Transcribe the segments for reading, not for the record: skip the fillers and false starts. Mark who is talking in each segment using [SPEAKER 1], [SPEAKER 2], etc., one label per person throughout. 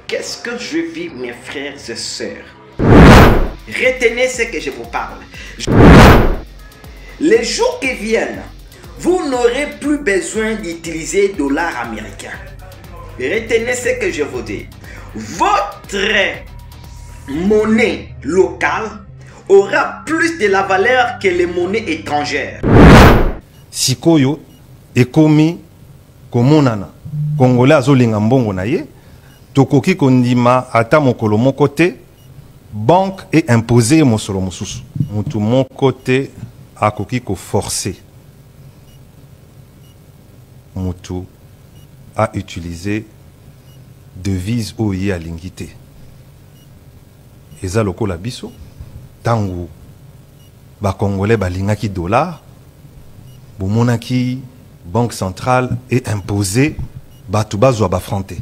[SPEAKER 1] Qu'est-ce que je vis, mes frères et sœurs? Retenez ce que je vous parle. Les jours qui viennent, vous n'aurez plus besoin d'utiliser dollars américains. Retenez ce que je vous dis. Votre monnaie locale aura plus de la valeur que les monnaies étrangères.
[SPEAKER 2] Sikoyo ekomi komonana Congolais azolinga mbongo na ye tokoki kondima ata mokolo moko te banque et imposé mosolo mosusu mutu moko te akoki ko forcer mutu a utiliser devise oye alingi te eza lokola biso tangu ba Congolais balingaki dollar bomonaki banque centrale et imposé batu bazwa bafronté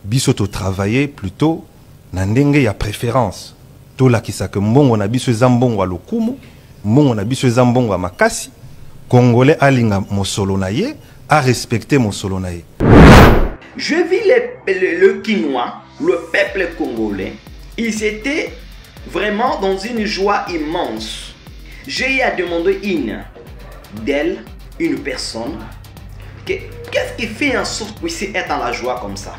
[SPEAKER 2] biso to travailler plutôt na ndenge ya préférence to lakisa ke mbongo na biso eza mbongo lokumu mbongo na biso eza mbongo makasi Congolais alinga mosolo na ye a respecter mosolo na ye.
[SPEAKER 1] Je vis le Quinois, le peuple congolais, ils étaient vraiment dans une joie immense. J'ai eu à demander une personne, qu'est-ce qui fait en sorte qu'on puisse être dans la joie comme ça?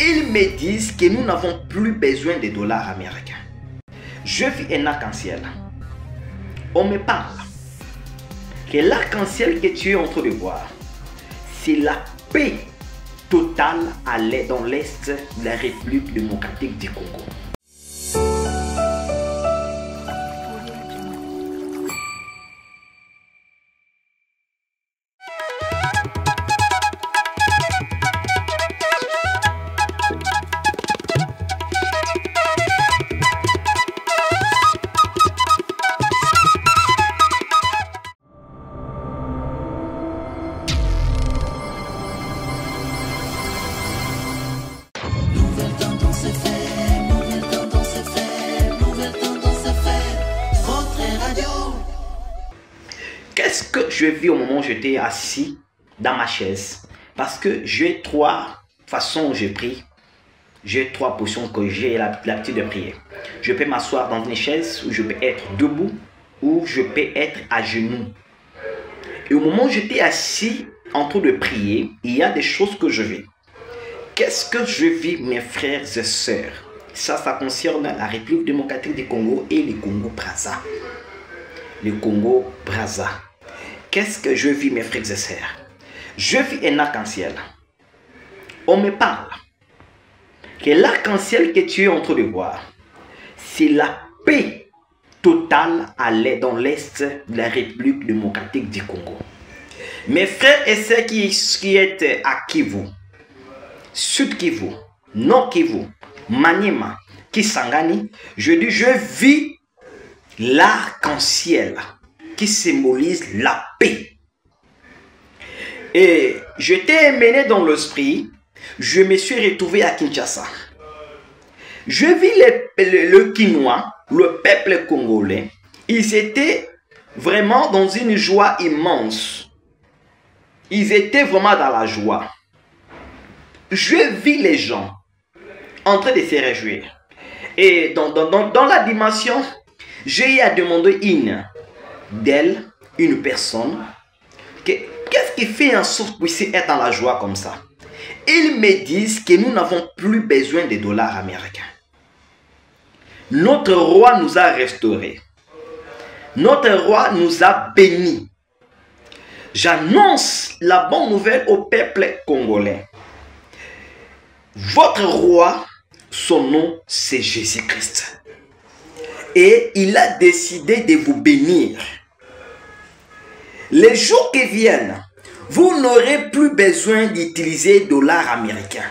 [SPEAKER 1] Ils me disent que nous n'avons plus besoin de dollars américains. Je vis un arc-en-ciel. On me parle que l'arc-en-ciel que tu es en train de voir, c'est la paix totale dans l'est de la République démocratique du Congo. Qu'est-ce que je vis au moment où j'étais assis dans ma chaise? Parce que j'ai trois façons où je prie. J'ai trois positions que j'ai l'habitude de prier. Je peux m'asseoir dans une chaise, où je peux être debout, ou je peux être à genoux. Et au moment où j'étais assis en train de prier, il y a des choses que je vis. Qu'est-ce que je vis, mes frères et sœurs? Ça concerne la République démocratique du Congo et le Congo-Brazza. Le Congo-Brazza. Qu'est-ce que je vis, mes frères et sœurs? Je vis un arc-en-ciel. On me parle que l'arc-en-ciel que tu es en train de voir, c'est la paix totale dans l'est de la République démocratique du Congo. Mes frères et sœurs qui êtes à Kivu, Sud Kivu, Nord Kivu, Maniema, Kisangani, je dis, je vis l'arc-en-ciel qui symbolise la paix. Et j'étais mené dans l'esprit, je me suis retrouvé à Kinshasa. Je vis le Quinois, le peuple congolais, ils étaient vraiment dans une joie immense. Ils étaient vraiment dans la joie. Je vis les gens en train de se réjouir. Et dans la dimension, j'ai eu à demander une personne, qu'est-ce qui fait en sorte qu'on puisse être dans la joie comme ça? Ils me disent que nous n'avons plus besoin de dollars américains. Notre roi nous a restaurés. Notre roi nous a bénis. J'annonce la bonne nouvelle au peuple congolais. Votre roi, son nom c'est Jésus-Christ. Et il a décidé de vous bénir. Les jours qui viennent, vous n'aurez plus besoin d'utiliser dollars américains.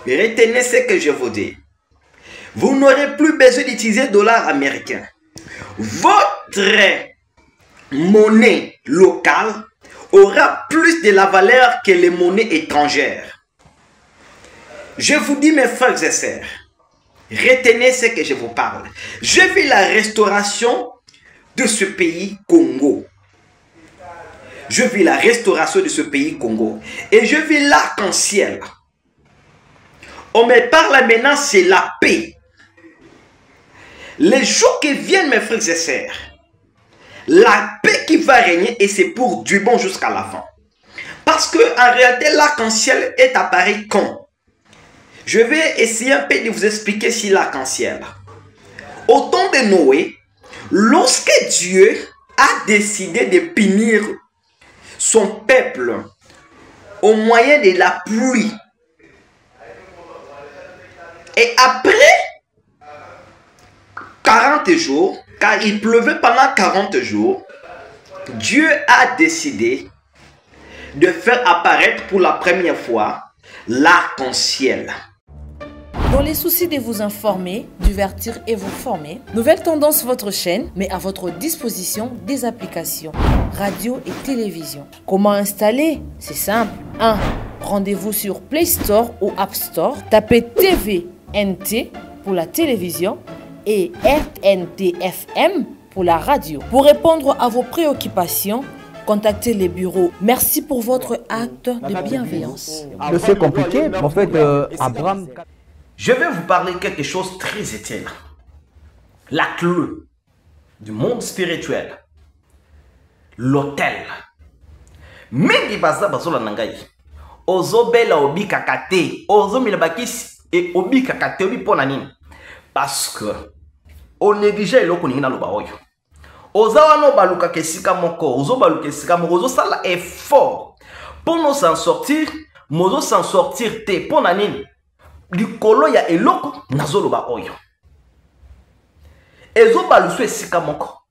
[SPEAKER 1] Retenez ce que je vous dis. Vous n'aurez plus besoin d'utiliser dollars américains. Votre monnaie locale aura plus de la valeur que les monnaies étrangères. Je vous dis, mes frères et sœurs, retenez ce que je vous parle. Je vis la restauration de ce pays Congo. Je vis la restauration de ce pays Congo. Et je vis l'arc-en-ciel. On me parle maintenant, c'est la paix. Les jours qui viennent, mes frères et sœurs, la paix qui va régner et c'est pour du bon jusqu'à la fin. Parce que en réalité, l'arc-en-ciel est apparu quand? Je vais essayer un peu de vous expliquer si l'arc-en-ciel. Au temps de Noé, lorsque Dieu a décidé de punir son peuple au moyen de la pluie, et après 40 jours, car il pleuvait pendant 40 jours, Dieu a décidé de faire apparaître pour la première fois l'arc-en-ciel.
[SPEAKER 3] Dans les soucis de vous informer, divertir et vous former, Nouvelle Tendance, votre chaîne, met à votre disposition des applications, radio et télévision. Comment installer? C'est simple. 1. Rendez-vous sur Play Store ou App Store. Tapez TVNT pour la télévision et RNTFM pour la radio. Pour répondre à vos préoccupations, contactez les bureaux. Merci pour votre acte de bienveillance.
[SPEAKER 4] C'est compliqué, en fait, Abraham...
[SPEAKER 1] Je vais vous parler de quelque chose de très utile. La clé du monde spirituel. L'autel. Mingi baza bazola nangai. Ozo bela obi kakate. Ozo milabakis et obi kakate obi pona nini. Parce que on néglige eloko ningi na loba oyo. Oza wano baluka kesika moko. Ozo baluka kesika moko. Ozo sala effort. Pour nous s'en sortir. Mozo s'en sortir te. Pona nini. Likolo ya eloko nazoloba oyo. Ezo balusu esika moko.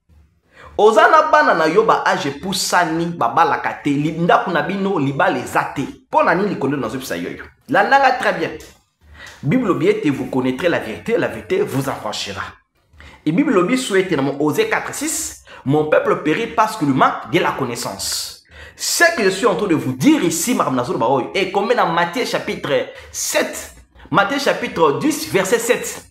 [SPEAKER 1] Ozana bana na yoba age pusani babala kate linda kuna bino libale zate. Pona nini likolo nazopisa yoyo. La nanga très bien. Bible biete vous connaîtrez la vérité vous affranchira. Et Bible bi souhaite dans Osée 4:6, mon peuple périt parce que le manque de la connaissance. Ce que je suis en train de vous dire ici, madame Nazolo Baoy, est comme dans Matthieu chapitre 7. Matthieu chapitre 10, verset 7.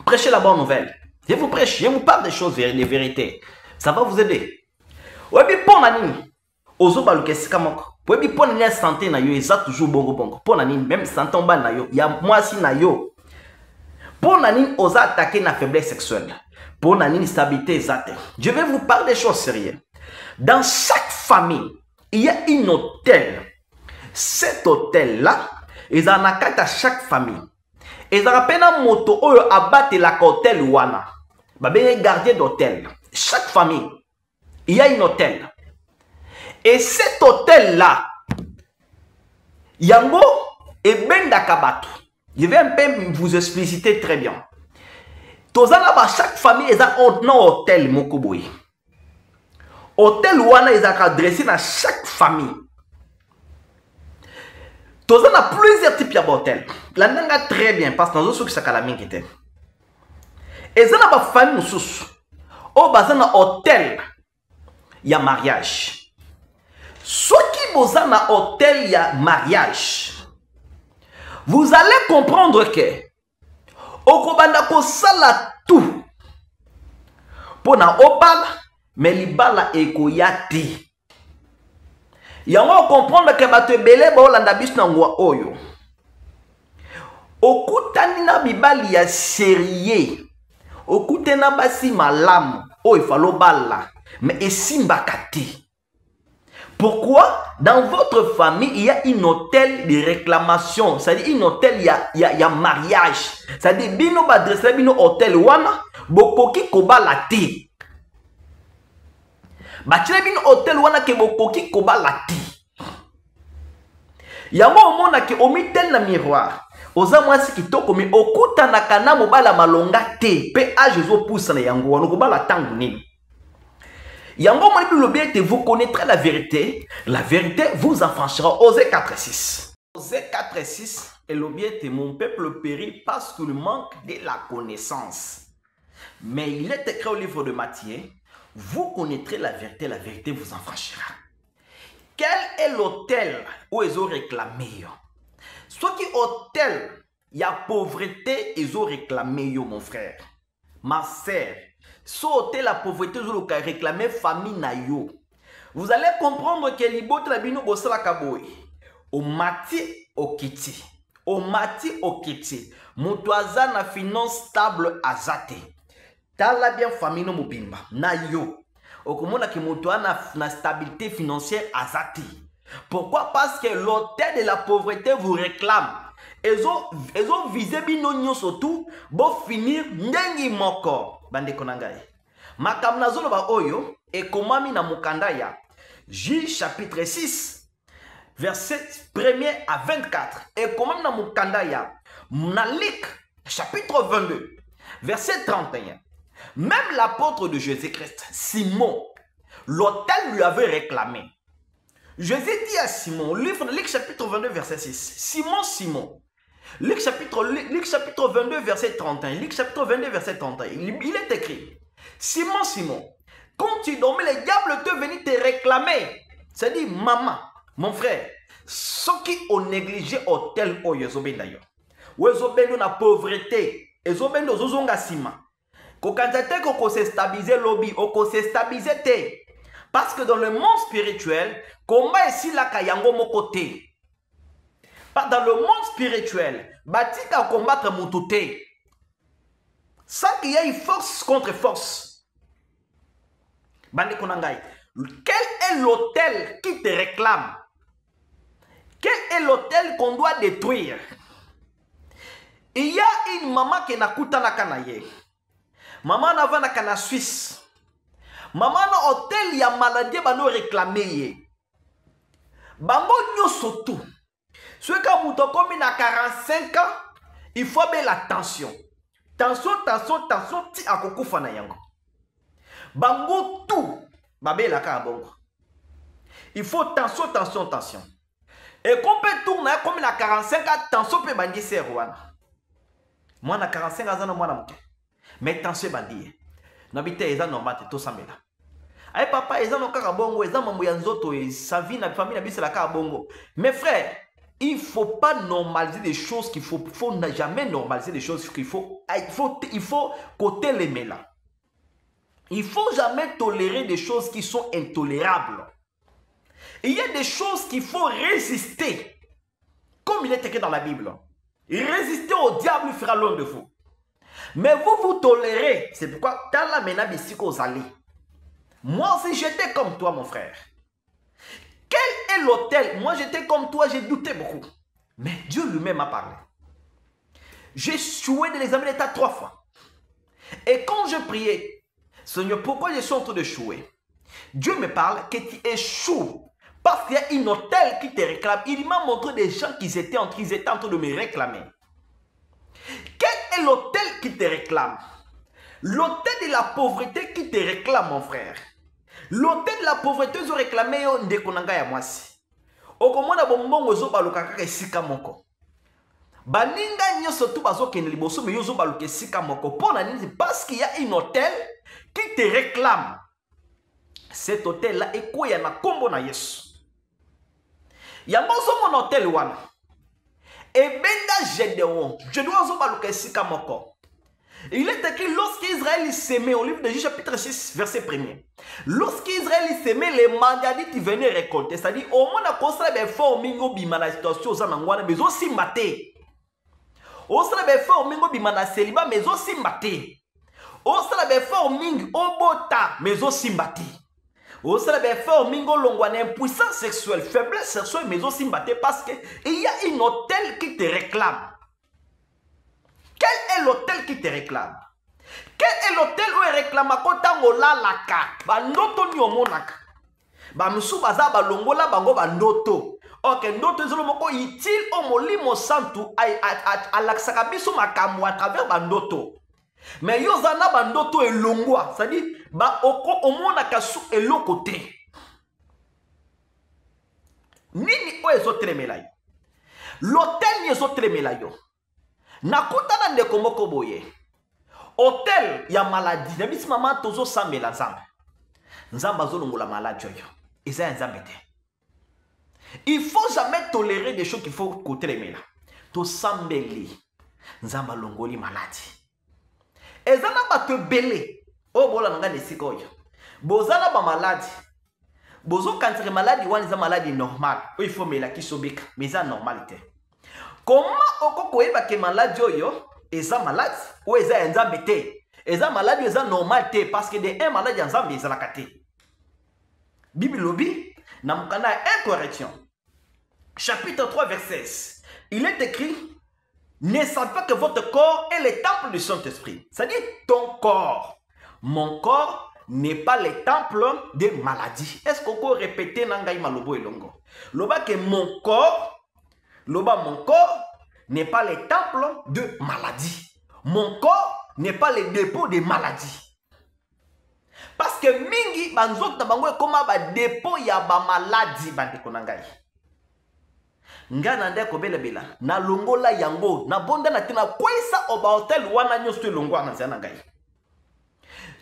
[SPEAKER 1] Prêchez la bonne nouvelle. Je vous prêche, je vous parle des choses, des vérités. Ça va vous aider. Oui, puis pour nani, ozo baluke sikamoko. Oui, puis pour nani santé na yo, ça toujours bongo bongo. Pour nani, même santé en bas na yo, ya moi si na yo. Pour nani, oza attaquer na faiblesse sexuelle. Pour nani, stabilité exacte. Je vais vous parler des choses sérieuses. Dans chaque famille, il y a un hôtel. Cet hôtel-là, ils en ont à chaque famille. Ils ont appelé un moto où ils abattent la hôtel wana. Babé gardien d'hôtel. Chaque famille, il y a un hôtel. Et cet hôtel-là, Yango et Ben Dakabato. Je vais un peu vous expliciter très bien. Chaque famille, ils ont un hôtel Mokoboy. Hôtel wana, ils ont adressé à chaque famille. Tous on a plusieurs types d'hôtels. La nanga très bien parce que nous sommes sur la même qui était. Et ça n'a pas famille nous sous. Au bas un hôtel, il y a mariage. Ce qui vous a un hôtel, il y a mariage. Vous allez comprendre que au kobanda ko sala tout. Pour na obala, mais libala ekoyati. Yango comprendre que bato ebele ba olanda biso na ngwa oyo. Okutani na bibali ya sérieux. Okutena basi malamu oyo falo bala mais esimba kati. Pourquoi dans votre famille il y a un hôtel de réclamation, c'est-à-dire un hôtel il y a mariage. C'est-à-dire bino ba adresse bino hôtel wana bokoki kobala te. Bachile bin hôtel wana ke bokoki kobala ti. Yango omona ke omitel na miroir. Oza mwasi kitoko mi okuta na kana mobala malonga te. Pe age zo poussa na yango wana kobala tangu nini. Yango moni bi lobi te vous connaîtrez la vérité vous affranchira. Osée 4:6. Osée 4:6 et lobi te mon peuple périt parce que le manque de la connaissance. Mais il est écrit au livre de Matthieu. Vous connaîtrez la vérité vous affranchira. Quel est l'hôtel où ils ont réclamé? Soit qui hôtel, il y a pauvreté, ils ont réclamé, mon frère, ma sœur. Soit hôtel, la pauvreté, ils ont réclamé famille na yo. Vous allez comprendre que l'ibot la bino bosala kaboy. Au mati, au kiti. omati okiti moto aza na finance stable azate tala bien famille no mobimba na yo okomona ki moto ana na stabilité financière azate. Pourquoi? Parce que l'autel de la pauvreté vous réclame. Ils ont visé binonyo surtout pour finir ndengi moko bande konangai. Makamnazolo ba oyo et komami na mukandaya. J chapitre 6 verset 1er à 24 et komami na mukandaya. Mnalik chapitre 22 verset 31. Même l'apôtre de Jésus-Christ, Simon, l'autel lui avait réclamé. Jésus dit à Simon, livre de Luc chapitre 22 verset 6, Simon, Luc chapitre 22 verset 31, Luc chapitre 22 verset 31, il est écrit, Simon, quand tu dormais, les diables te venaient te réclamer. C'est-à-dire, maman, mon frère, ceux qui ont négligé au tel ou yezobenda yo, ou yezobenda na pauvreté, yezobenda zozonga sima, kokanzate ko se stabiliser lobby, ko se stabiliser te. Parce que dans le monde spirituel, combat ici la kayango mon côté. Dans le monde spirituel, batika combattre mon touté. Sans qu'il y ait force contre force. Bande konangai. Quel est l'autel qui te réclame? Quel est l'autel qu'on doit détruire? Il y a une maman qui n'a kuta na kanaye. Maman n'a pas na kana Suisse. Maman na hôtel ya maladie bano réclamer. Bango nyoso tout. Ce que mouton comme na 45 ans, il faut bien la tension. Tension ti akokufa na yango. Bango tout babé la ka bongo. Il faut tension. Et qu'on peut tourner comme na 45 ans, tension peut bandi c'est rwanda. Moi na 45 ans na moi na muke. Mais tension bandi. Nabite eza normal to sambela. Ay papa eza no kaka bongo eza mambo ya nzoto sa vie na famille na bisela kaka bongo. Mes frères, il faut pas normaliser des choses qu'il faut jamais normaliser des choses qu'il faut côté les méla. Il faut jamais tolérer des choses qui sont intolérables. Il y a des choses qu'il faut résister. Comme il est écrit dans la Bible. Résister au diable, il fera l'homme de vous. Mais vous tolérez. C'est pourquoi dans la menace ici qu'aux allez. Moi aussi j'étais comme toi mon frère. Quel est l'autel? Moi j'étais comme toi, j'ai douté beaucoup. Mais Dieu lui-même m'a parlé. J'ai échoué de l'examen d'état 3 fois. Et quand je priais, Seigneur, pourquoi je suis en train d'échouer? Dieu me parle que tu échoues. Parce qu'il y a une autel qui te réclame. Il m'a montré des gens qui étaient en train de me réclamer. Quel est l'autel qui te réclame? L'autel de la pauvreté qui te réclame, mon frère. L'autel de la pauvreté, ils ont réclamé un dékonanga ya mwasi. Okomona bombongo zo balukaka esika moko. Baninga nyoso tu bazo kene liboso mais yozo baluka esika moko. Parce qu'il y a un autel qui te réclame. Cet autel là est quoi? Il y a na kombo na Yesu. Yango zo mon autel wana. Et benda Gédéon, je dois zo baluka esika moko. Il est écrit lorsqu'Israël s'aimait au livre de Juge chapitre 6 verset 1er. Lorsqu'Israël s'aimait, les Madianites venaient récolter. C'est-à-dire au moins on a construit des forts mingo bima la situation aux anangwana mais aussi maté. On sera des forts mingo bima la célibat mais aussi maté. On sera des forts mingo obota mais aussi maté. On sera des forts mingo longwana impuissance sexuelle, faiblesse sexuelle mais aussi maté parce que il y a une autel qui te réclame. Quel est l'autel qui te réclame? Quel est l'autel où il réclame à Kotangola laka? Bandoto nyomonaka. Bamusu baza balongola bango bandoto. Ok, ndoto zolomoko itil omolimo santu à l'aksakabiso makambo à travers bandoto. Mais yozana bandoto elongwa, c'est-à-dire ba oko omonaka su elokote. Nini o ezotremela yo? L'autel ni ezotremela yo. Nakutana ndeko moko boye. Hôtel ya maladie. Nabisi mama tozo sambela nzambe. Nzamba zolongola maladie yo. Eza nzambe te. Il faut jamais tolérer des choses qu'il faut côté les mela. To sambeli. Nzamba longoli maladie. Eza na bato belé. O bola nanga nesika oyo. Bozala ba maladie. Bozo kantre maladie wana eza maladie normale. Il faut mela ki sobika, mais eza normalité. Comment oko koyeba ke maladie oyo eza malade ou eza nzambe te? Eza maladie eza normal te parce que de un maladie nzambe ezalaka te. Bible lobi na mukanda 1 Corinthiens chapitre 3 verset 16. Il est écrit: ne savez pas que votre corps est le temple du Saint-Esprit. C'est-à-dire ton corps. Mon corps n'est pas le temple de maladie. Est-ce qu'on peut répéter nangai malobo elongo? Loba que mon corps n'est pas le temple de maladie. Mon corps n'est pas le dépôt de maladie. Parce que mingi banzot na bango koma ba dépôt ya ba maladie bandeko nangai. Ngana nde ko bela na longola yango na bonda na tina kwesa oba hotel wana nyosto longwa na zana ngai.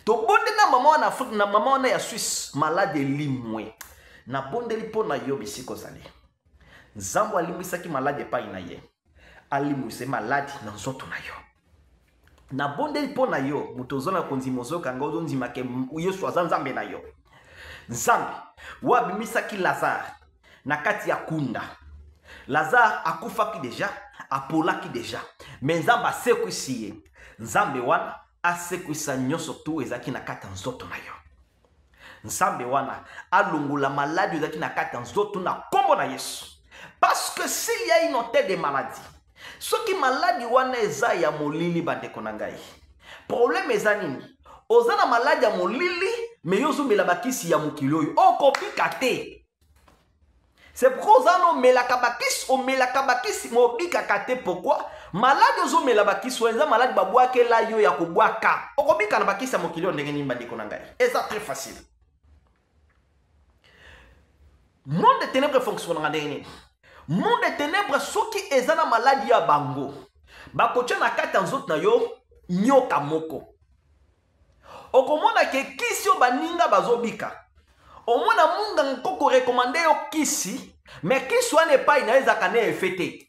[SPEAKER 1] To bonde na mama na Afrique na mama na ya Suisse malade limwe. Na bonde lipo na yo bisiko zali. Nzambo alimisaki malade pa ina ye. Alimuse malade na nzoto na yo. Na bonde lipo na yo mutozona konzimozo kanga ozonzima ke Yesu azanzambe na yo. Nzambe wabimisaki Lazare na kati ya kunda. Lazare akufaki deja, apolaki deja. Mais nzambe asekwisi ye. Nzambe wana asekwisa nyoso tu ezaki na kati nzoto na yo. Nzambe wana alungula maladi ezaki na kati nzoto na kombo na Yesu. Parce que s'il y a une hôtel de maladie, ce qui maladie wana eza ya molili bandeko na ngai. Problème eza nini? Ozana maladi ya molili, mais yozo melabakisi ya mokili oyo. Okopika te. C'est pourquoi ozano melakabakisi o melakabakisi mobika kate. Pourquoi? Maladi ozo melabakisi wenza maladi babwake la yo ya kubwaka. Okobika na bakisi ya mokili oyo ndenge nini bandeko na ngai. Et ça très facile. Monde de ténèbres fonctionne ndenge nini? Monde de ténèbres soki ezana maladi ya bango. Bakotia na kati nzoto na yo nyoka moko. Okomona ke kisi yo baninga bazobika. Omona munga nkoko recommandé yo kisi, mais kisi wana epai na ezaka na efete.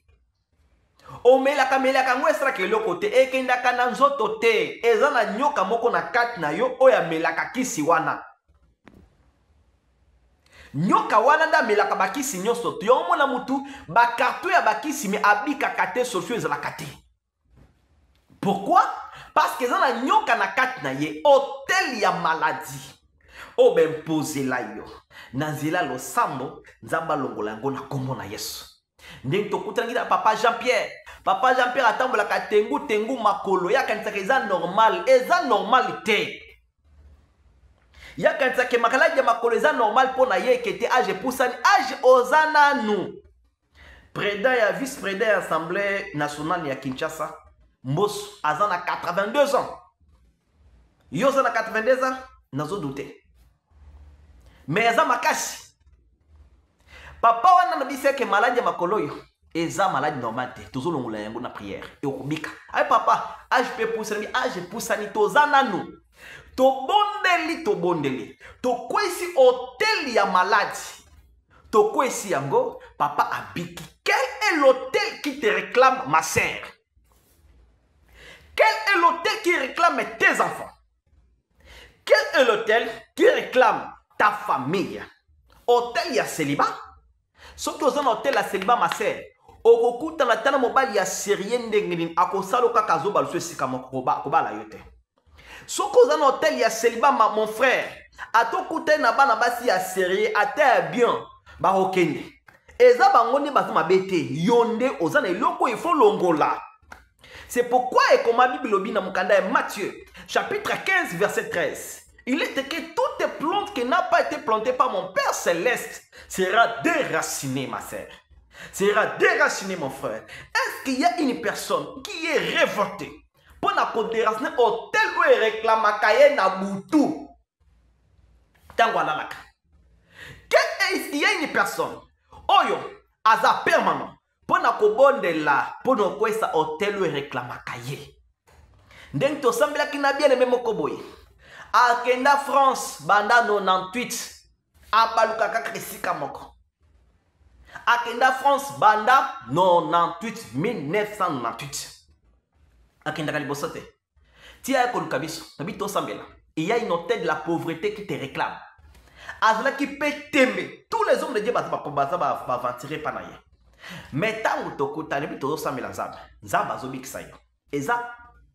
[SPEAKER 1] Omelaka ngwesra ke loko te ekendaka na nzoto te. Eza na nyoka moko na kati na yo oya melaka kisi wana. Nyoka wana nda melaka bakisi nyoso te. Yo mona mutu ba karton ya bakisi me abika kate sofio ezalaka te. Pourquoi? Parce que eza na nyoka na kati na ye hôtel ya maladie. O ben pose la yo. Nanzela lo sambo nzamba longola ngo na kombo na Yesu. Ndenge tokutangila papa Jean-Pierre. Papa Jean-Pierre atambola ka tengu makolo ya kanisa eza normal, eza normalité. Ya kanisa ke makala ya makolo eza normal pona ye kete age pusani age ozana nu. Président ya vice-président ya Assemblée nationale ya Kinshasa, Mbosso azana 82 ans. Yo zana 82 ans, nazo douter. Mais eza makasi. Papa wana na bise ke maladi makolo yo eza maladi normal te. Tozo longola yango na prière. E okubika. Ay papa, age pusani, age pusani tozana nu. To bondeli. To kwesi hôtel ya maladi. To kwesi yango, papa abiki. Quel est l'hôtel qui te réclame, ma sœur? Quel est l'hôtel qui réclame tes enfants? Quel est l'hôtel qui réclame ta famille? Hôtel ya célibat? Ce que vous avez hôtel ya célibat, ma sœur, okokuta na tana mobali ya syrien ndengeni akosalo kaka zoba luso sika koba la yote. Ce que vous avez hôtel ya célibat, mon frère, atokuta na bana basi ya syrien ate bien ba okende. Eza bangoni bato mabete yonde ozana eloko il faut longola. C'est pourquoi et comme la Bible dit dans Matthieu chapitre 15 verset 13. Il est écrit toute plante qui n'a pas été plantée par mon Père céleste sera déracinée, ma sœur. Sera déracinée, mon frère. Est-ce qu'il y a une personne qui est révoltée pour la déraciner au tel où elle réclame Kaye Nabutu? Est-ce qu'il y a une personne oyo aza permanent pour na kobondela pour na kwesa hôtel où elle réclame Kaye? Ndeng to sambela kina bien même koboye. Akenda France banda 98 abaluka kakrisika moko. Akenda France banda 98 1998. Akenda kalibosote. Tia koluka biso, nabito sambela. Il y a une hôtel de la pauvreté qui te réclame. Azla qui peut t'aimer. Tous les hommes de Dieu va tirer panaye. Mais tant que tu as vu tout ça, Nzamba azobikisa yo. Et ça,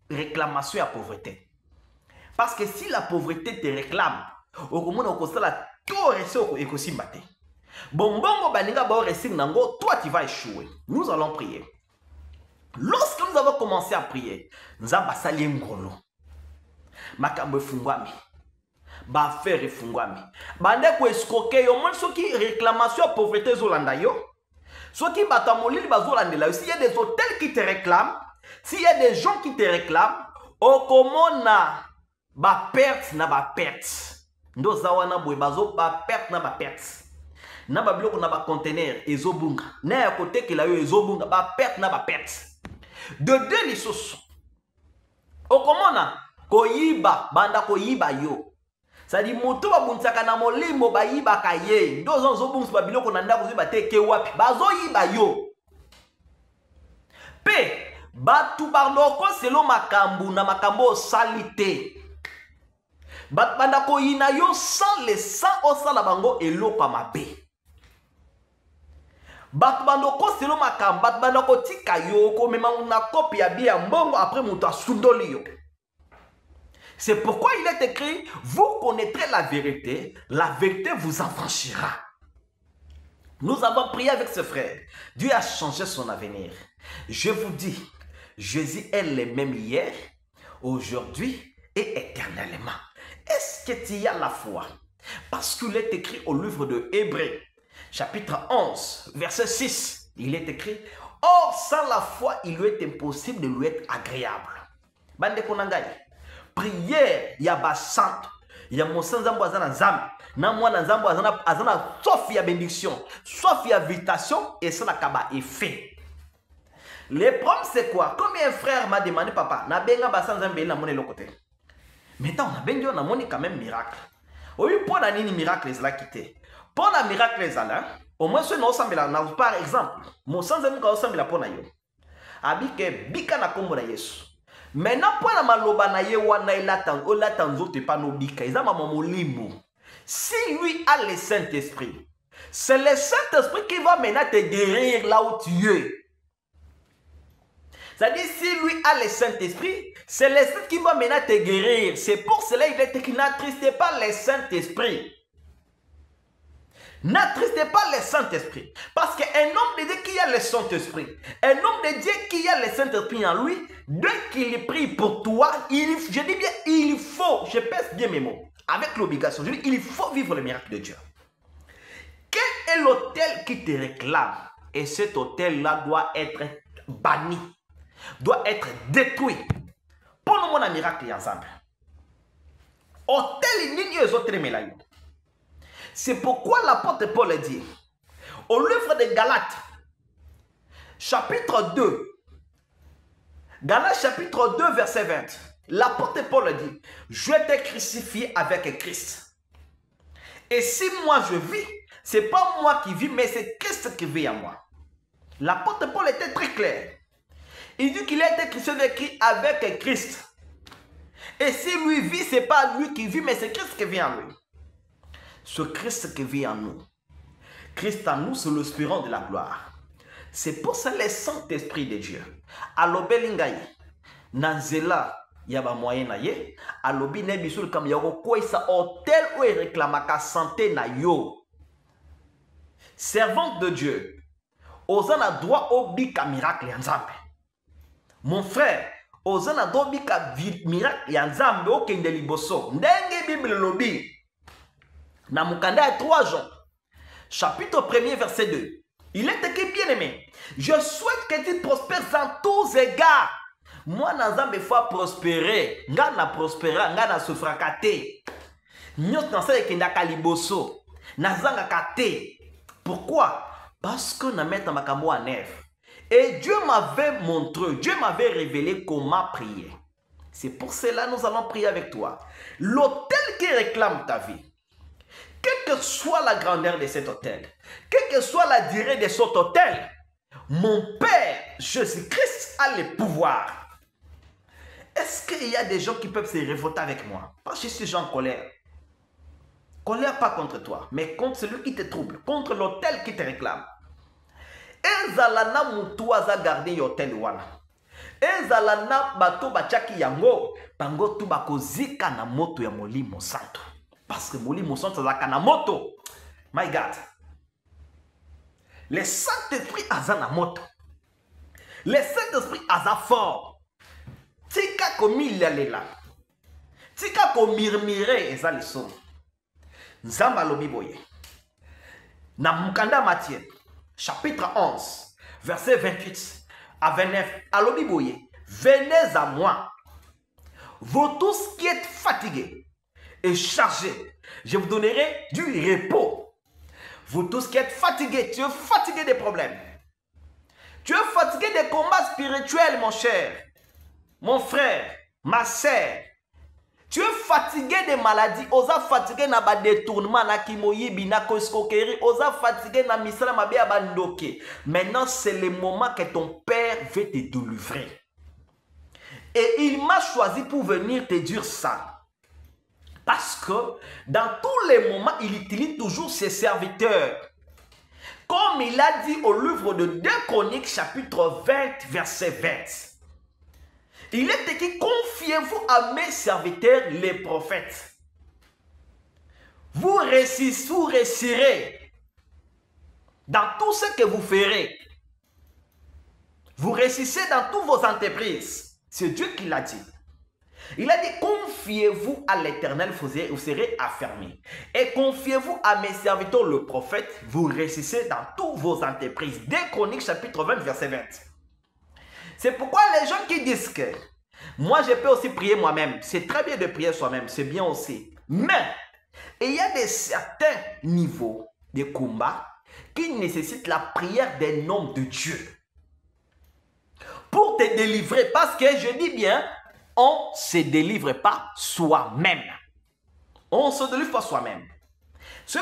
[SPEAKER 1] réclamation à pauvreté. Parce que si la pauvreté te réclame, au moment où tu as tout reçu et que tu bon, toi tu vas échouer. Nous allons prier. Lorsque nous avons commencé à prier, Nzamba sali ngolo. Makambo fungwami. Ba faire fungwami. Bande ko escroquer yo mon soki réclamation à pauvreté zolanda yo. Soki batamolili bazolandela yo. S'il y a des hôtels qui te réclament, s'il y a des gens qui te réclament, au comment na ba perte na ba perte. Ndo zawana boy bazo ba perte na ba perte. Na ba biloko na ba conteneur ezobunga. Na ya côté que la yo ezobunga ba perte na ba perte. De deux lisos. Au comment na koyiba banda koyiba yo. Ça dit moto ba buntsaka na molimo ba yiba kaye. Ndo zonzo bungs ba biloko na ndako ziba teke wapi. Bazo yiba yo. Pe batu barloko selo makambu na makambo salite. Bat banda koyina yo sans le sang au sala bango eloko mabe. Bat bando ko selo makambu bat banda ko tika yo ko mema una copie ya bia mbongo après muta sundoli yo. C'est pourquoi il est écrit, vous connaîtrez la vérité vous affranchira. Nous avons prié avec ce frère. Dieu a changé son avenir. Je vous dis, Jésus est le même hier, aujourd'hui et éternellement. Est-ce que tu as la foi? Parce qu'il est écrit au livre de Hébreux, chapitre 11, verset 6. Il est écrit, or sans la foi, il lui est impossible de lui être agréable. Bande konangai. Prière, ya basante, ya monsanzambo azana nzambe, na mwana nzambo azana sauf ya bénédiction, sauf ya invitation et ça n'a kaba effet. Le problème c'est quoi? Comme un frère m'a demandé papa, na benga basanzambe na mone lokote. Maintenant on a benga na moni quand même miracle. Oui pour na nini miracle là quitté. Pour la miracle là, au moins ce no sambela na par exemple, monsanzambe ka sambela pour na yo. Abike bika na kombo na Yesu. Maintenant, pour la maloba na ye wana ilata nzote pa no bika, izama mamolimo. Si lui a le Saint-Esprit, c'est le Saint-Esprit qui va maintenant te guérir là où tu es. C'est-à-dire, si lui a le Saint-Esprit, c'est le Saint qui va maintenant te guérir. C'est pour cela qu'il est écrit, n'attristez pas le Saint-Esprit. N'attristez pas le Saint-Esprit. Parce qu'un homme de Dieu qui a le Saint-Esprit, un homme de Dieu qui a le Saint-Esprit en lui, dès qu'il prie pour toi, je dis bien, il faut, je pèse bien mes mots, avec l'obligation, je dis, il faut vivre le miracle de Dieu. Quel est l'autel qui te réclame? Et cet autel-là doit être banni, doit être détruit. Pour nous, un miracle ensemble. Autel, il n'y a pas de. C'est pourquoi l'apôtre Paul dit, au livre de Galates, chapitre 2, Galates chapitre 2, verset 20, l'apôtre Paul dit, je t'ai crucifié avec Christ. Et si moi je vis, ce n'est pas moi qui vis, mais c'est Christ qui vit en moi. L'apôtre Paul était très clair. Il dit qu'il a été crucifié avec Christ. Et si lui vit, ce n'est pas lui qui vit, mais c'est Christ qui vit en lui. Ce Christ qui vit en nous. Christ en nous, c'est l'aspirant de la gloire. C'est pour ça le Saint-Esprit de Dieu. Alobe lingai, nanzela yaba moyen na ye, alobi ne bisul kam yako quoi sa hôtel où il réclamaka santé na yo. Servante de Dieu, ozana droit au bika miracle yanzambe. Mon frère, ozana droit bika miracle yanzambe au kende liboso. Ndenge Bible lobi. Na Mukanda 3 Jean, chapitre 1er, verset 2. Il est écrit, bien aimé, je souhaite que tu prospères en tous égards. Moi, Nazambe faut prospérer. Ngana prospérer, ngana se fracate. Nyot nansa ekenda kaliboso. Nazanga kate. Pourquoi? Parce que na mettre makambo en œuvre. Et Dieu m'avait montré, Dieu m'avait révélé comment prier. C'est pour cela que nous allons prier avec toi. L'autel qui réclame ta vie. Quelle que soit la grandeur de cet hôtel, quelle que soit la durée de cet hôtel, mon Père Jésus-Christ a le pouvoir. Est-ce qu'il y a des gens qui peuvent se révolter avec moi? Parce que je suis en colère. Colère pas contre toi, mais contre celui qui te trouble, contre l'hôtel qui te réclame. ezala na mutu aza garder hotel wana ezala na bato bachaki yango bango tu bakozika na moto ya Molimo Santo parce que Molimo Santo azaka na moto. My God, le Saint-Esprit aza na moto, le Saint-Esprit aza fort. Tika komilalela, tika komirmire eza leso. Nzamba lobi boye na mukanda Matthieu chapitre 11 verset 28 à 29 alobi boye, venez à moi vous tous qui êtes fatigués et chargés, je vous donnerai du repos. Vous tous qui êtes fatigués, tu es fatigué des problèmes, tu es fatigué des combats spirituels, mon cher, mon frère, ma sœur. Tu es fatigué des maladies, osa fatigué na ba détournement na kimoyibi na koskokeri, osa fatigué na misala mabe abandoke. Maintenant c'est le moment que ton père veut te délivrer. Et il m'a choisi pour venir te dire ça. Parce que dans tous les moments, il utilise toujours ses serviteurs. Comme il a dit au livre de 2 Chroniques chapitre 20 verset 20. Il est écrit, confiez-vous à mes serviteurs les prophètes. Vous réussirez dans tout ce que vous ferez. Vous réussissez dans toutes vos entreprises. C'est Dieu qui l'a dit. Il a dit, confiez-vous à l'Éternel, vous serez affermis. Et confiez-vous à mes serviteurs, le prophète, vous réussissez dans toutes vos entreprises. 2 Chroniques chapitre 20 verset 20. C'est pourquoi les gens qui disent que moi je peux aussi prier moi-même, c'est très bien de prier soi-même, c'est bien aussi. Mais il y a des certains niveaux de combat qui nécessitent la prière d'un homme de Dieu pour te délivrer. Parce que je dis bien, on ne se délivre pas soi-même. On ne se délivre pas soi-même. Ce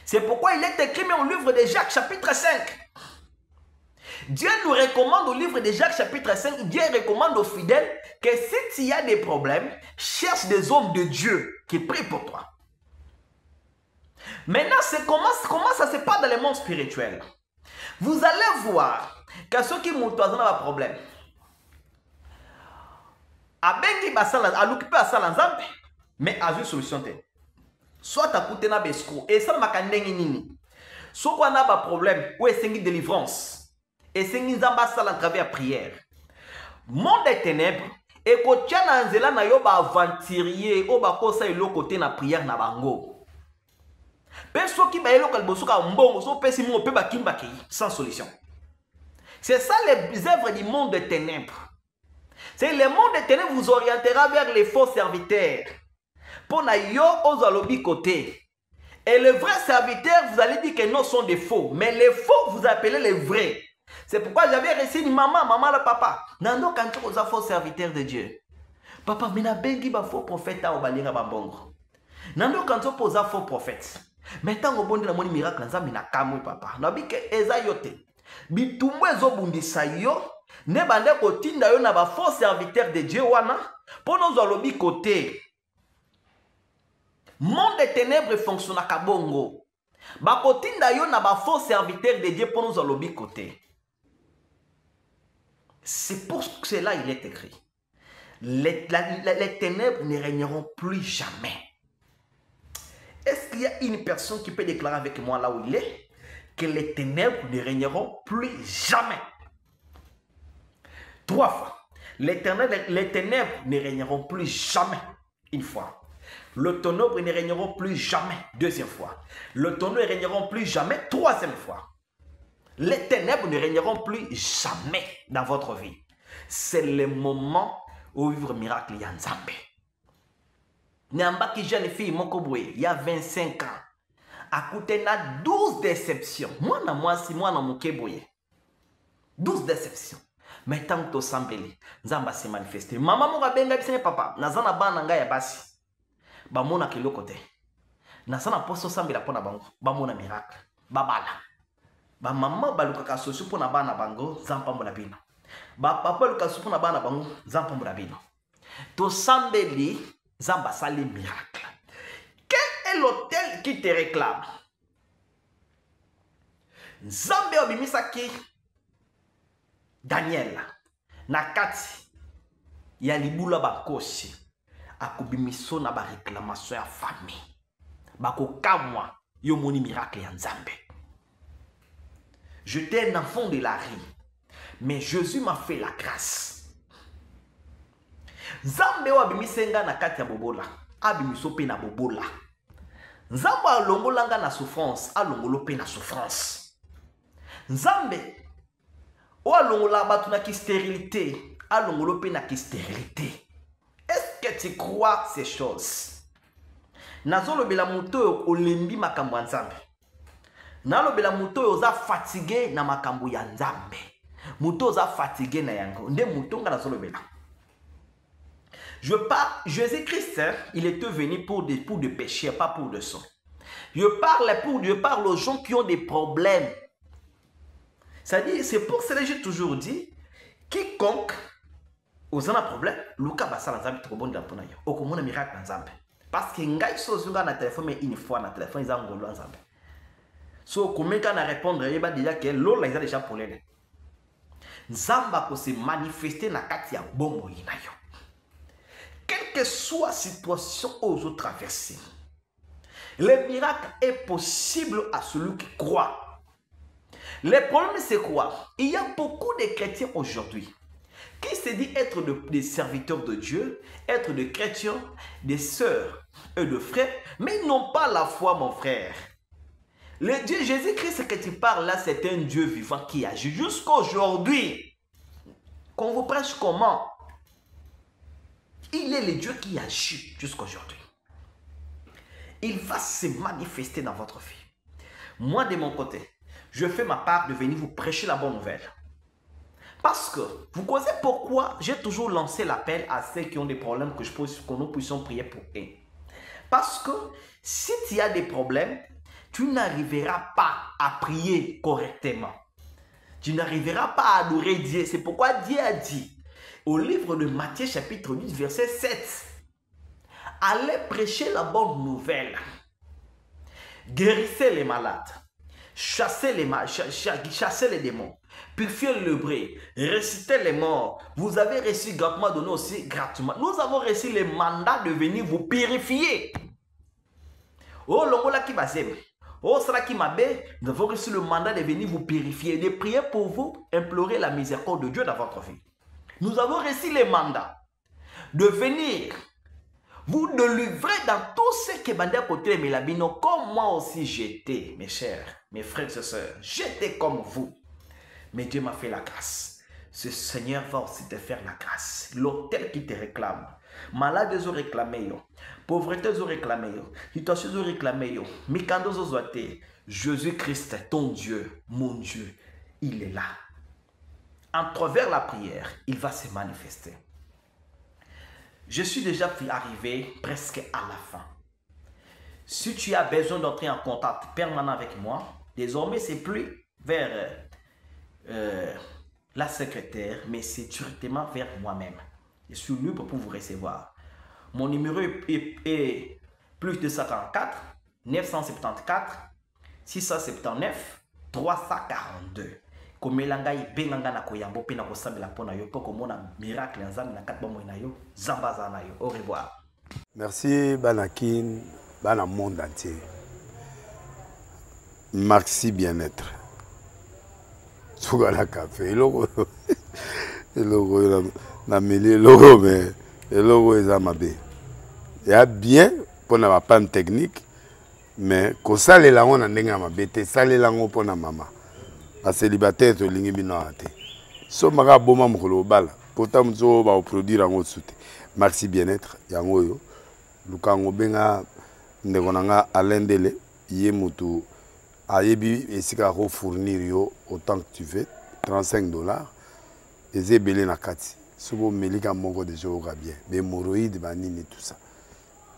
[SPEAKER 1] c'est pourquoi il est écrit au livre de Jacques chapitre 5. Dieu nous recommande au livre de Jacques chapitre 5, Dieu recommande aux fidèles que si tu y a des problèmes, cherche des hommes de Dieu qui prient pour toi. Maintenant, comment ça se passe dans le monde spirituel? Vous allez voir que ceux qui montent dans un problème, à l'occuper à Salanzambe, mais à une solution. Soit à coûter na besco, et ça m'a candengi nini. Soit qu'on a un problème, ou est-ce une délivrance, et c'est une ambassade à travers la prière. Monde des ténèbres, et quand tu as un zéla na yoba aventurier, ou ba kosa ilo côté na prière na bango. Personne qui ba elo kalbosuka mbongo, so pesi mo pe ba kimba ki, sans solution. C'est ça les œuvres du monde des ténèbres. C'est le monde des ténèbres vous orientera vers les faux serviteurs. Pour na yo ozalobi côté. Et le vrai serviteur, vous allez dire que non sont des faux. Mais les faux, vous appelez les vrais. C'est pourquoi j'avais reçu une maman le papa. Nando quand tu es un faux serviteur de Dieu. Papa, mais na bengi ba faux prophète au balinga bambongo. Nando quand tu es un faux prophète. Mais tant au bon de la moni miracle, nzambi na kamwe papa. Nabi ke eza yote. Bitumwe zo bundisa yo. Ne bande kotinda yo na ba faux serviteur de Dieu wana. Pour nous alobi côté. Monde des ténèbres fonctionne à Kabongo. Bakotinda yo na ba faux serviteur de Dieu pour nous alobi côté. C'est pour cela il est écrit. Les ténèbres ne régneront plus jamais. Est-ce qu'il y a une personne qui peut déclarer avec moi là où il est que les ténèbres ne régneront plus jamais? 3 fois. Les ténèbres ne régneront plus jamais. Une fois. Le ténèbre ne régneront plus jamais. 2e fois. Le ténèbre ne régneront plus jamais. 3e fois. Les ténèbres ne régneront plus jamais dans votre vie. C'est le moment où vivre miracle Yanzambe. Nyamba qui jeune fille Mokobwe, il y a 25 ans. À côté na 12 déceptions. Moi si moi na Mokebwe. 12 déceptions. Mais tant que tu sambeli, Nzamba s'est manifesté. Maman mo benga bisene papa, nazana bana nga ya basi. Ba mona kilo côté. Nazana poso sambela pona bango, ba mona miracle. Ba bala. Ba maman baluka ka sosu pona bana bango, zampa mona bino. Ba papa luka sosu pona bana bango, zampa mona bino. To sambeli, Zamba sali miracle. Quel est l'hôtel qui te réclame? Nzambe obimisaki Daniel na kati ya libula bakosi akobimiso na ba réclamation ya famille bakokamwa yo moni miracle ya Nzambe. J'étais un enfant de la rue, mais Jésus m'a fait la grâce. Nzambe wa bimisenga na kati ya bobola abimiso pe na bobola. Nzambe alongolanga na souffrance alongolo pe na souffrance. Nzambe o alongola batu na ki stérilité alongolo pe na ki stérilité. Est-ce que tu crois ces choses? Nazolo bela muto olembi makambo ya Nzambe. Nalobela muto oza fatigué na makambo ya Nzambe. Muto oza fatigué na yango. Nde muto nga nazolo bela. Je parle, Jésus-Christ, hein, il était venu pour des péchés, pas pour des saints. Je parle aux gens qui ont des problèmes. C'est-à-dire, c'est pour cela que j'ai toujours dit, quiconque aux un problème, Luka Bassa Nzambe trop bon dans yo. Au comment un miracle Nzambe. Parce que ngai so na téléphone mais une fois na téléphone ils ont ngolo Nzambe. So comment quand on répondre, il va dire que l'eau là ils ont déjà problème. Nzamba ko se manifester na kati ya bombo inayo. Quelle que soit la situation aux autres traversées, le miracle est possible à celui qui croit. Le problème, c'est quoi? Il y a beaucoup de chrétiens aujourd'hui qui se disent être des serviteurs de Dieu, être des chrétiens, des sœurs et de frères, mais ils n'ont pas la foi, mon frère. Le Dieu Jésus-Christ que tu parles là, c'est un Dieu vivant qui agit jusqu'à aujourd'hui. Qu'on vous prêche comment? Il est le Dieu qui agit jusqu'à aujourd'hui. Il va se manifester dans votre vie. Moi, de mon côté, je fais ma part de venir vous prêcher la bonne nouvelle. Parce que, vous connaissez pourquoi j'ai toujours lancé l'appel à ceux qui ont des problèmes que nous puissions prier pour eux. Parce que, si tu as des problèmes, tu n'arriveras pas à prier correctement. Tu n'arriveras pas à adorer Dieu. C'est pourquoi Dieu a dit, au livre de Matthieu chapitre 8 verset 7, allez prêcher la bonne nouvelle, guérissez les malades, chassez les démons, purifiez le bris, ressuscitez les morts. Vous avez reçu gratuitement, donné aussi gratuitement. Nous avons reçu le mandat de venir vous purifier. Oh longola qui va s'aimer. Oh sera qui m'a bé, nous avons reçu le mandat de venir vous purifier, de prier pour vous, implorer la miséricorde de Dieu dans votre vie. Nous avons reçu le mandat de venir vous délivrer dans tout ce qui est bandé à côté de Melabino, comme moi aussi j'étais, mes chers, mes frères et sœurs, j'étais comme vous. Mais Dieu m'a fait la grâce. Ce Seigneur va aussi te faire la grâce. L'hôtel qui te réclame, malade ils ont réclamé, pauvreté ils ont réclamé, situation ils ont réclamé, mikando ils ont été. Jésus-Christ, ton Dieu, mon Dieu, il est là. En travers la prière, il va se manifester. Je suis déjà arrivé presque à la fin. Si tu as besoin d'entrer en contact permanent avec moi, désormais c'est plus vers la secrétaire, mais c'est directement vers moi-même. Je suis libre pour vous recevoir. Mon numéro est plus 244 974 679 342. Komelanga ibenganga na koyambo pe na kosambela pona yo poko mona miracle nzambe na kat bomo na yo zambaza na yo. Au revoir.
[SPEAKER 5] Merci Banakin, bana monde entier. Merci bien-être. Sougala café, logo na meli logo mais logo ezamabe. Ya bien pour na panne technique mais ko salela ngona ndenga mabete salela ngo pona mama. A célibataire to lingi bino ate. So maga boma mukolo bala. Pourtant mzo ba produire ngo soute. Merci bien-être yango yo. Lukango benga ndeko nanga alendele ye mutu ayebi esika ko fournir yo autant que tu veux $35 ezebele na kati. Sobo melika moko de jour bien. Be hémorroïdes banini tout ça.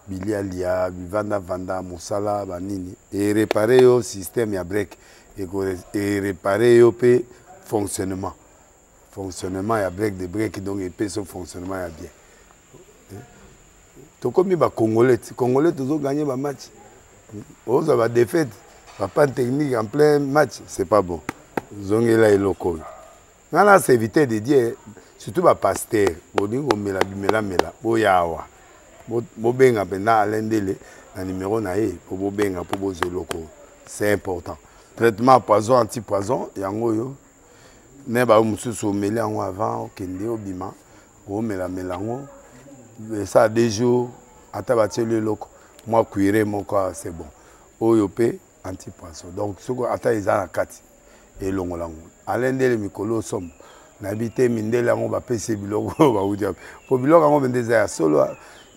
[SPEAKER 5] Bilialia, vanda musala banini et réparer yo système ya break. Et réparer le fonctionnement. Fonctionnement, il y a break de break, donc il y son fonctionnement il y a bien. Tout comme les Congolais, toujours gagné le match. Ils ont défaite. Papa technique en plein match, c'est pas bon. Zongela et loko. Nana c'est éviter de dire surtout ba pasteur, boningo mela bimela mela, boyawa. Bo benga bena alendele na numéro na e pour bo benga pour bo loko. C'est important. Traitement poison anti-poison yango yo. Ne ba mususu meli yango avant kende obima, o mela melango. Ça a 2 jours ata bateli loko. Moi cuire mon corps c'est bon. Oyope anti-poison. Donc ce que ata ezana kati et longolango. Alendele mikolo somme. Nabité mindele yango ba pese biloko ba udia. Po biloko yango bendeza ya solo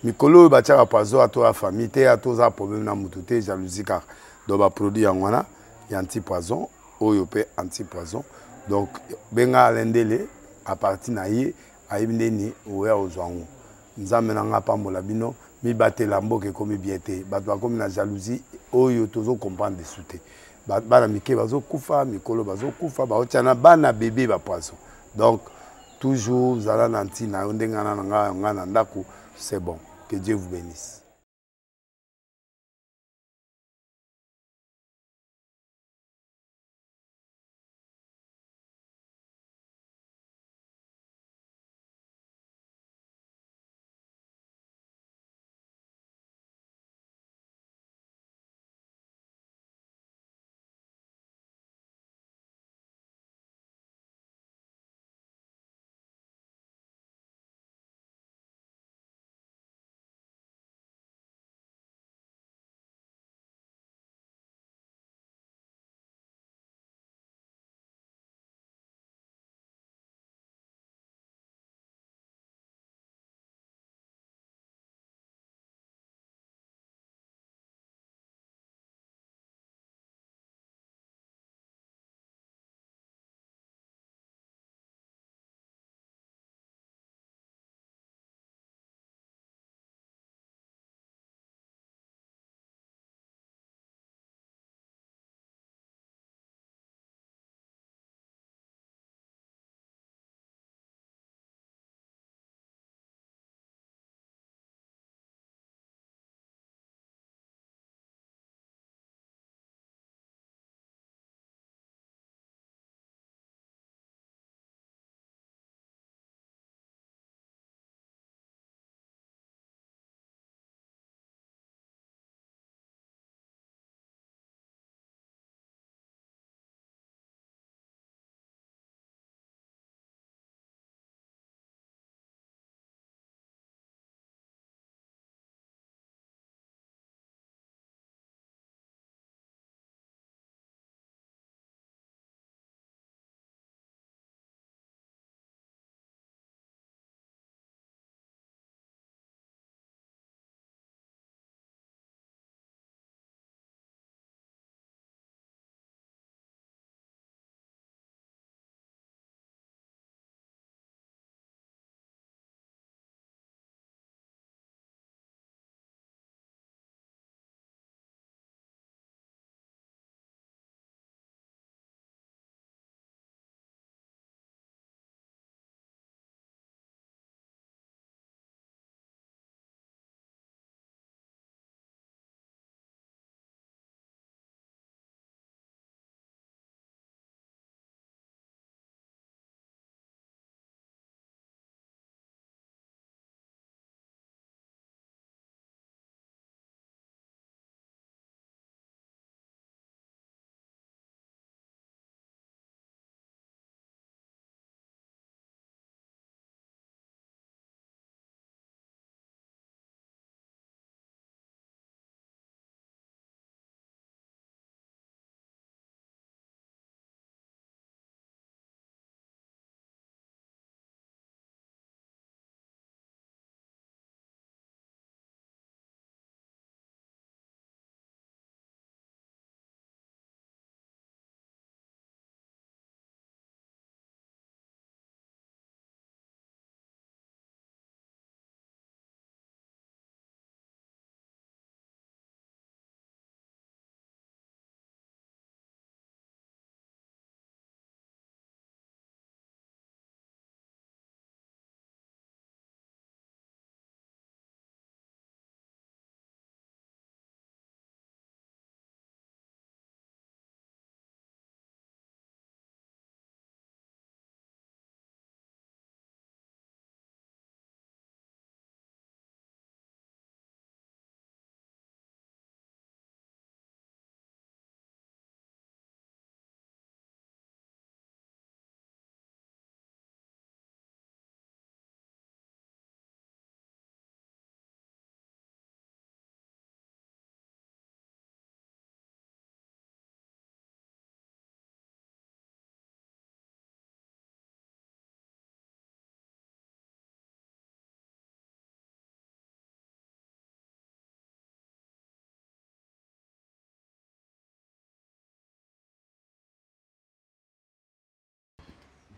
[SPEAKER 5] mikolo ba tchaka poison à toi famille te à toi problème na mutu te jalousie car do ba produit yango na ya anti-poison oyope anti-poison. Donc benga alendele à partir na ye ayibindeni oya ozwango. Nzambe na nga pambola bino mi batela mboke komi bien te bato bakomi na jalousie oyo tozo comprendre de souté bana mike bazo kufa mikolo bazo kufa baotiana bana bébé ba poisson. Donc toujours zala na ntina ndenga na nga na ndako c'est bon. Que Dieu vous bénisse.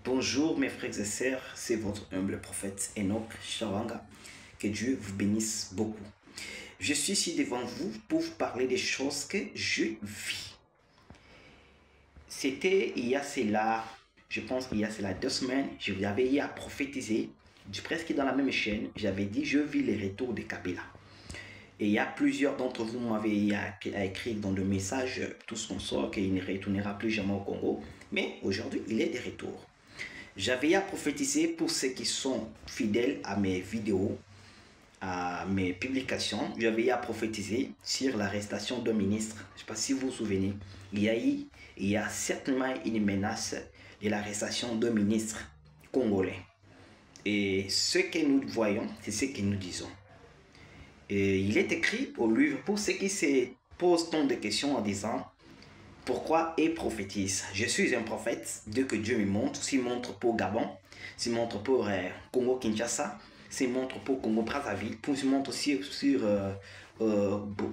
[SPEAKER 1] Bonjour mes frères et sœurs, c'est votre humble prophète Enoch Shawanga. Que Dieu vous bénisse beaucoup. Je suis ici devant vous pour vous parler des choses que je vis. C'était il y a cela, je pense il y a cela 2 semaines, je vous avais eu à prophétiser, presque dans la même chaîne, j'avais dit je vis les retours de Kabila. Et il y a plusieurs d'entre vous m'avaient écrit dans le message, tous consorts, qu'il ne retournera plus jamais au Congo. Mais aujourd'hui, il est de retour. J'avais à prophétiser pour ceux qui sont fidèles à mes vidéos, à mes publications. J'avais à prophétiser sur l'arrestation d'un ministre. Je ne sais pas si vous vous souvenez. Il y a certainement une menace de l'arrestation d'un ministre congolais. Et ce que nous voyons, c'est ce que nous disons. Et il est écrit au livre pour ceux qui se posent tant de questions en disant pourquoi et prophétise. Je suis un prophète, Dieu que Dieu me montre, s'il montre pour Gabon, s'il montre pour Congo Kinshasa, s'il montre pour Congo Brazzaville, s'il montre aussi sur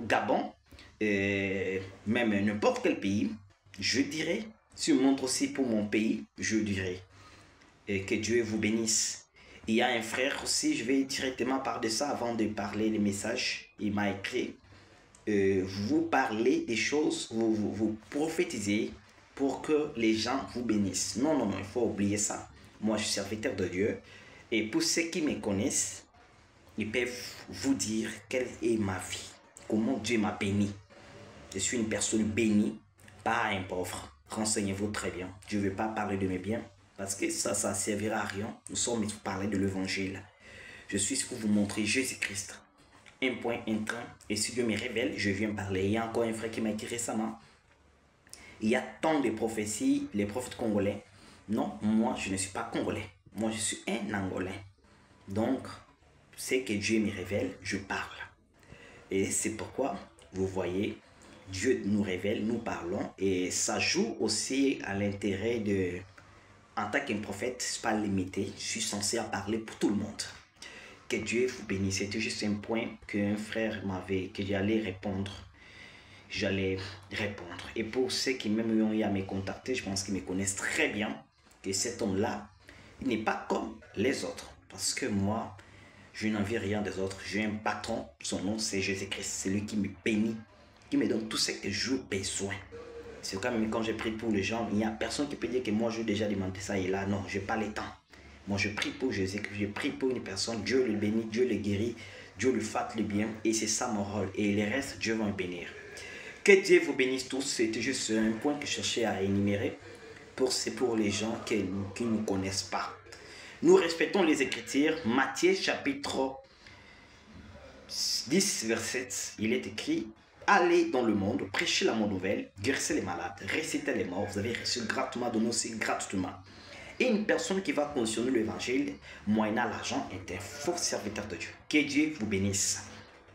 [SPEAKER 1] Gabon, et même n'importe quel pays, je dirais, s'il montre aussi pour mon pays, je dirais, et que Dieu vous bénisse. Il y a un frère aussi, je vais directement parler de ça avant de parler les messages. Il m'a écrit, vous parlez des choses, vous prophétisez pour que les gens vous bénissent. Non, non, non, il faut oublier ça. Moi, je suis serviteur de Dieu. Et pour ceux qui me connaissent, ils peuvent vous dire quelle est ma vie. Comment Dieu m'a béni. Je suis une personne bénie, pas un pauvre. Renseignez-vous très bien. Je ne vais pas parler de mes biens. Parce que ça ne servira à rien. Nous sommes pour parler de l'évangile. Je suis pour vous montrer Jésus-Christ. Un point, un train. Et si Dieu me révèle, je viens parler. Il y a encore un frère qui m'a écrit récemment. Il y a tant de prophéties, les prophètes congolais. Non, moi, je ne suis pas congolais. Moi, je suis un Angolais. Donc, c'est que Dieu me révèle, je parle. Et c'est pourquoi, vous voyez, Dieu nous révèle, nous parlons. Et ça joue aussi à l'intérêt de... En tant qu'un prophète, je ne suis pas limité, je suis censé en parler pour tout le monde. Que Dieu vous bénisse. C'était juste un point qu'un frère m'avait, que j'allais répondre. J'allais répondre. Et pour ceux qui même ont eu à me contacter, je pense qu'ils me connaissent très bien, que cet homme-là, il n'est pas comme les autres. Parce que moi, je n'envie rien des autres. J'ai un patron, son nom c'est Jésus-Christ. C'est lui qui me bénit, qui me donne tout ce que j'ai besoin. C'est comme quand je prie pour les gens, il n'y a personne qui peut dire que moi je déjà demandé ça et là, non, je n'ai pas le temps. Moi je prie pour Jésus, je prie pour une personne, Dieu le bénit, Dieu le guérit, Dieu lui fasse le bien et c'est ça mon rôle. Et le reste, Dieu va me bénir. Que Dieu vous bénisse tous, c'était juste un point que je cherchais à énumérer pour les gens qui ne nous connaissent pas. Nous respectons les Écritures, Matthieu chapitre 10, verset 7, il est écrit: allez dans le monde, prêchez la bonne nouvelle, guérissez les malades, ressuscitez les morts, vous avez reçu gratuitement, donnez aussi gratuitement. Et une personne qui va cautionner l'évangile, moyennant l'argent, est un faux serviteur de Dieu. Que Dieu vous bénisse.